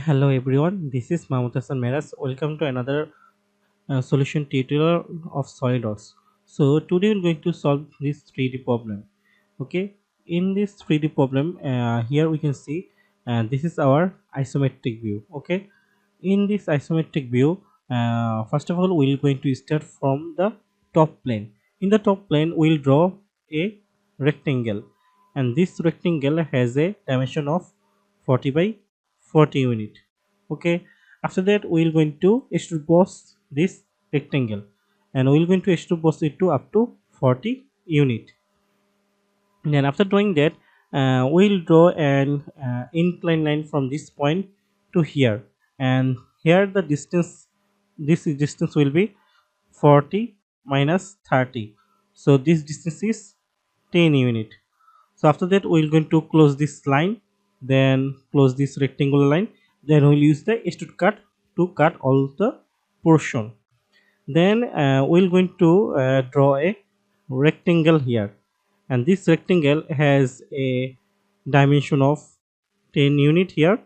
Hello everyone, this is Mahmoud Hassan Meras. Welcome to another solution tutorial of SolidWorks. So today we're going to solve this 3D problem. Okay, in this 3D problem, here we can see this is our isometric view. Okay, in this isometric view, first of all we're going to start from the top plane. In the top plane, we'll draw a rectangle, and this rectangle has a dimension of 40 by 40 unit. Okay, after that we're going to extrude boss this rectangle, and we're going to extrude boss it to up to 40 unit. Then after drawing that, we'll draw an inclined line from this point to here, and here the distance, this distance will be 40 minus 30, so this distance is 10 unit. So after that we're going to close this line, then close this rectangular line, then we'll use the extrude cut to cut all the portion. Then we're going to draw a rectangle here, and this rectangle has a dimension of 10 unit here,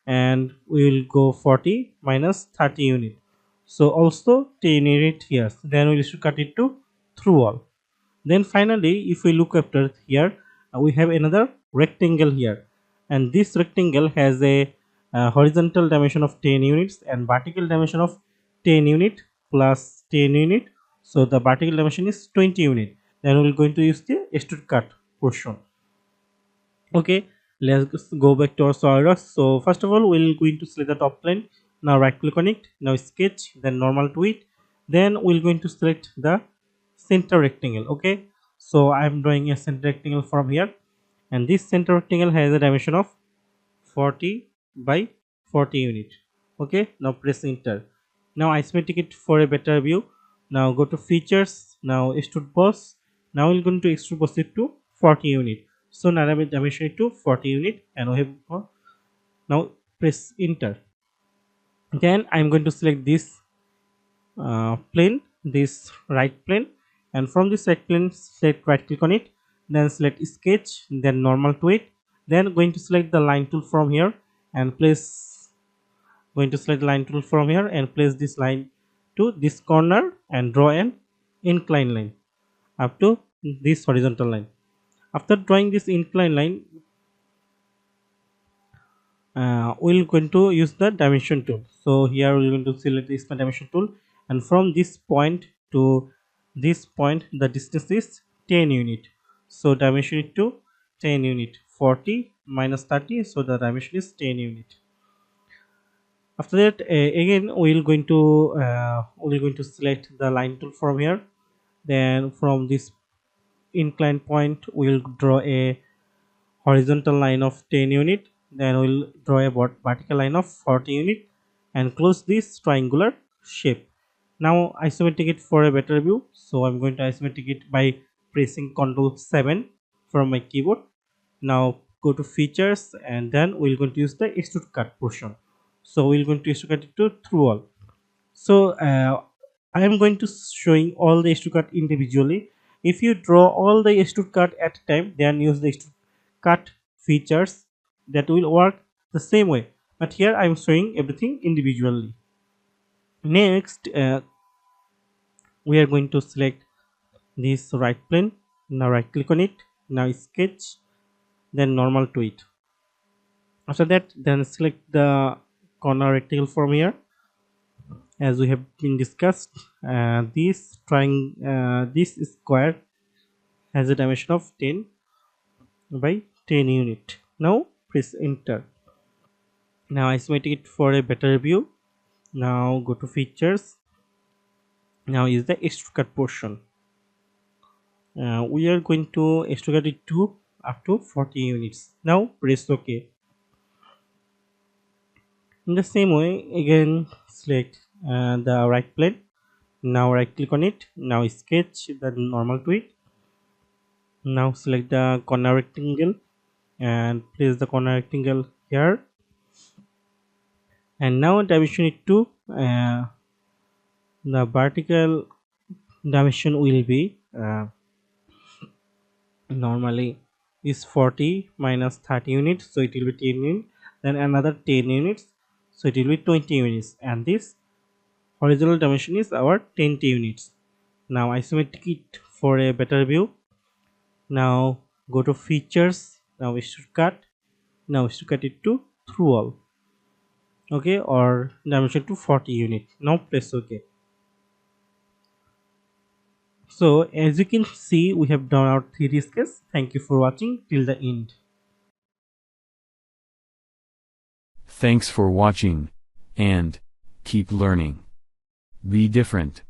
and we will go 40 minus 30 unit, so also 10 unit here. Then we should cut it to through all. Then finally, if we look after here, we have another rectangle here, and this rectangle has a horizontal dimension of 10 units and vertical dimension of 10 unit plus 10 unit. So the vertical dimension is 20 unit. Then we are going to use the extrude cut portion. Okay, let's go back to our SolidWorks. So first of all, we're going to select the top plane. Now right click on it. Now sketch, then normal to it. Then we're going to select the center rectangle. Okay, so I'm drawing a center rectangle from here, and this center rectangle has a dimension of 40 by 40 unit. Okay, now press enter. Now isometric it for a better view. Now go to features. Now extrude boss. Now we're going to extrude boss it to 40 unit. So now I will dimension it to 40 unit, and we have now press enter. Then I'm going to select this plane, this right plane, and from this right plane select right click on it, then select sketch, then normal to it, then going to select the line tool from here and place, going to select the line tool from here and place this line to this corner and draw an inclined line up to this horizontal line. After drawing this inclined line, we're going to use the dimension tool. So here we're going to select this dimension tool, and from this point to this point the distance is 10 unit. So dimension it to 10 unit. 40 minus 30, so the dimension is 10 unit. After that, again we're going to select the line tool from here. Then from this inclined point we'll draw a horizontal line of 10 unit, then we'll draw a vertical line of 40 unit and close this triangular shape. Now isometric it for a better view, so I'm going to isometric it by pressing Ctrl 7 from my keyboard. Now go to features, and then we're going to use the extrude cut portion. So we're going to extrude cut it to through all. So I am going to showing all the extrude cut individually. If you draw all the extrude cut at a time, then use the extrude cut features, that will work the same way. But here I am showing everything individually. Next, we are going to select this right plane. Now right click on it. Now sketch, then normal to it. After that, then select the corner rectangle from here. As we have been discussed, this square has a dimension of 10 by 10 unit. Now press enter. Now isometric it for a better view. Now go to features. Now is the extrude cut portion. We are going to extrude cut it to up to 40 units. Now press OK. In the same way, again select the right plane. Now right click on it. Now sketch, the normal to it. Now select the corner rectangle and place the corner rectangle here, and now dimension it to the vertical dimension will be normally is 40 minus 30 units, so it will be 10 units, then another 10 units, so it will be 20 units, and this horizontal dimension is our 10 units. Now isometric it for a better view. Now go to features. Now we should cut. Now we should cut it to through all. Okay, or dimension to 40 unit. Now press OK. So as you can see, we have done our 3D sketch. Thank you for watching till the end. Thanks for watching, and keep learning. Be different.